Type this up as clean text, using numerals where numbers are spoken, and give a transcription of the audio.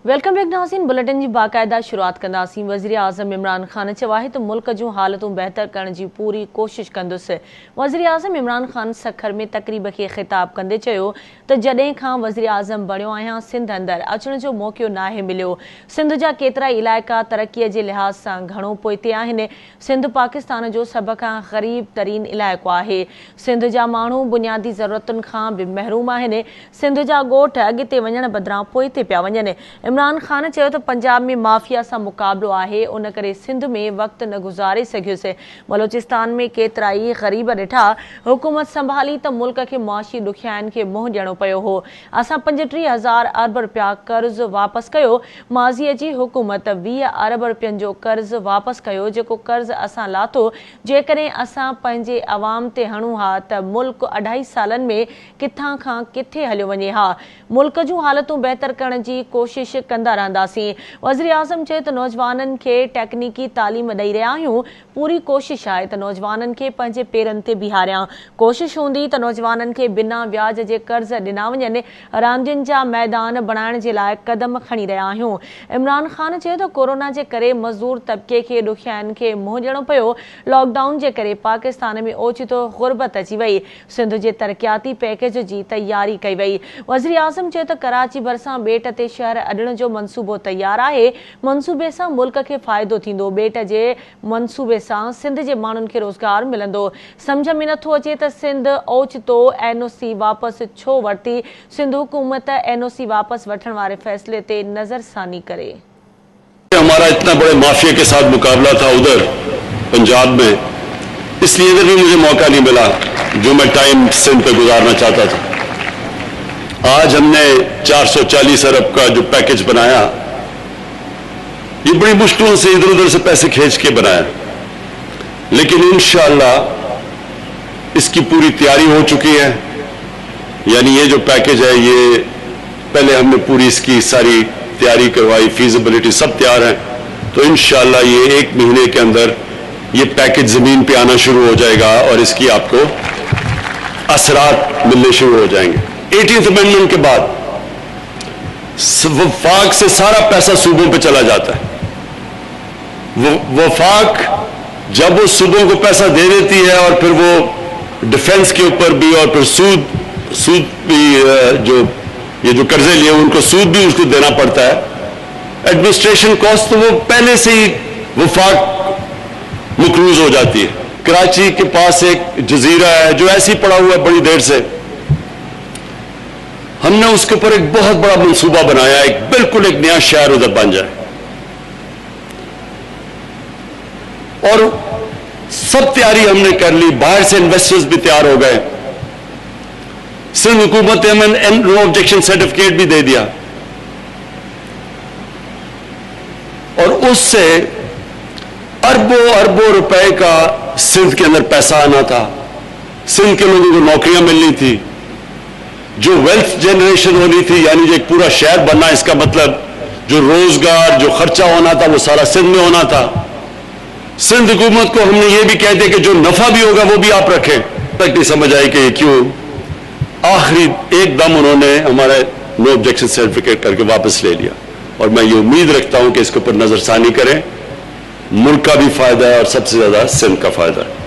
Welcome back नाज़रीन। Bulletin की बाकायदा शुरुआत कंदासीं। वज़ीर आज़म इमरान खान चयो आहे त मुल्क जूं हालतूं बहितर करण जी पूरी कोशिश कंदुसि। वज़ीर आज़म इमरान खान सखर में तक़रीब खे ख़िताब कंदे चयो त जॾहिं खां वज़ीर आज़म बणियो आहियां सिंध अंदरि अचण जो मौक़ो नाहे मिलियो। सिंध जा केतिरा इलाइक़ा तरक़ीअ जे लिहाज़ सां घणो पोइते आहिनि। सिंध पाकिस्तान जो सभ खां ग़रीब तरीन इलाइक़ो आहे। सिंध जा माण्हू बुनियादी ज़रूरतुनि खां बि महरूम आहिनि। सिंध जा ॻोठ अॻिते वञण बदिरां पोइते पिया वञनि। इमरान खान चयो त पंजाब में माफ़िया सां मुक़ाबिलो आहे, उन करे सिंध में वक़्तु न गुज़ारे सघियुसि। बलोचिस्तान में केतिरा ई ग़रीब ॾिठा। हुकूमत संभाली त मुल्क खे मुआशी ॾुखियाईनि खे मुंहुं ॾियणो पियो हो। असां 35,000 अरब रुपया कर्ज़ वापसि कयो। माज़ीअ जी हुकूमत 20 अरब रुपयनि जो कर्ज़ वापसि कयो, जेको कर्ज़ असां लाथो। जेकॾहिं असां पंहिंजे अवाम ते हणूं हा त मुल्क 2.5 सालनि में किथां खां किथे हलियो वञे हा। मुल्क जूं हालतूं बहितर करण जी कोशिश कंदा रहंदासीं। वज़ीर आज़म चयो त नौजवाननि खे टेक्निकी तालीम ॾेई रहिया आहियूं। पूरी कोशिश आहे त नौजवाननि खे पंहिंजे पेरनि ते बीहारियां। कोशिश हूंदी त नौजवाननि खे बिना व्याज जे कर्ज़ ॾिना वञनि। रांदियुनि जा मैदान बणाइण जे लाइ क़दम खणी रहिया आहियूं। इमरान खान चयो त कोरोना जे करे मज़दूर तबिके खे ॾुखियाईनि खे मुंहुं ॾियणो पियो। लॉकडाउन जे करे पाकिस्तान में ओचितो ग़ुर्बत अची वई। सिंध जे तरक़ियाती पैकेज जी तयारी कई वई। वज़ीर आज़म चयो त कराची भरिसां ॿेट ते शहर अॾण जो मंसूबो तयार आहे। मंसूबे सां मुल्क खे फ़ाइदो थींदो। ॿेट जे मंसूबे सां सिंध जे माण्हुनि खे रोज़गार मिलंदो। सम्झ में नथो अचे त सिंध ओचितो एनओसी वापसि छो वरिती। सिंध हुकूमत एनओसी वापसि वठण वारे फैसले ते नज़रसानी करे। हमारा इतना बड़े माफिया के साथ मुकाबला था उधर पंजाब में, इसलिए इधर भी मुझे मौका नहीं मिला जो मैं टाइम सिंध पे गुजारना चाहता था। आज हमने 440 अरब का जो पैकेज बनाया, ये बड़ी मुश्किलों से इधर उधर से पैसे खींच के बनाया, लेकिन इंशाअल्लाह इसकी पूरी तैयारी हो चुकी है। यानी ये जो पैकेज है, ये पहले हमने पूरी इसकी सारी तैयारी करवाई, फीजिबिलिटी सब तैयार है। तो इंशाअल्लाह ये 1 महीने के अंदर ये पैकेज जमीन पे आना शुरू हो जाएगा और इसकी आपको असरात मिलने शुरू हो जाएंगे। 18th अमेंडमेंट के बाद वफाक से सारा पैसा सूबों पे चला जाता है। वफाक जब वो सूबों को पैसा दे देती है और फिर वो डिफेंस के ऊपर भी और फिर सूद भी ये जो कर्जे लिए उनको सूद भी उसको देना पड़ता है। एडमिनिस्ट्रेशन कॉस्ट तो वो पहले से ही वफाक मुकरूज हो जाती है। कराची के पास एक जजीरा है जो ऐसे ही पड़ा हुआ है बड़ी देर से। हमने उसके ऊपर एक बहुत बड़ा मंसूबा बनाया, बिल्कुल एक नया शहर उधर बन जाए। और सब तैयारी हमने कर ली, बाहर से इन्वेस्टर्स भी तैयार हो गए। सिंध हुकूमत ने हमें नो ऑब्जेक्शन सर्टिफिकेट भी दे दिया और उससे अरबों अरबों रुपए का सिंध के अंदर पैसा आना था। सिंध के लोगों को नौकरियां मिलनी थी, जो वेल्थ जनरेशन होनी थी, यानी जो एक पूरा शहर बनना, इसका मतलब जो रोजगार जो खर्चा होना था वो सारा सिंध में होना था। सिंध हुकूमत को हमने ये भी कह दिया कि जो नफा भी होगा वो भी आप रखें। तक नहीं समझ आई कि क्यों। आखिरी एकदम उन्होंने हमारे नो ऑब्जेक्शन सर्टिफिकेट करके वापस ले लिया और मैं ये उम्मीद रखता हूं कि इसके ऊपर नजरसानी करें। मुल्क का भी फायदा है और सबसे ज्यादा सिंध का फायदा है।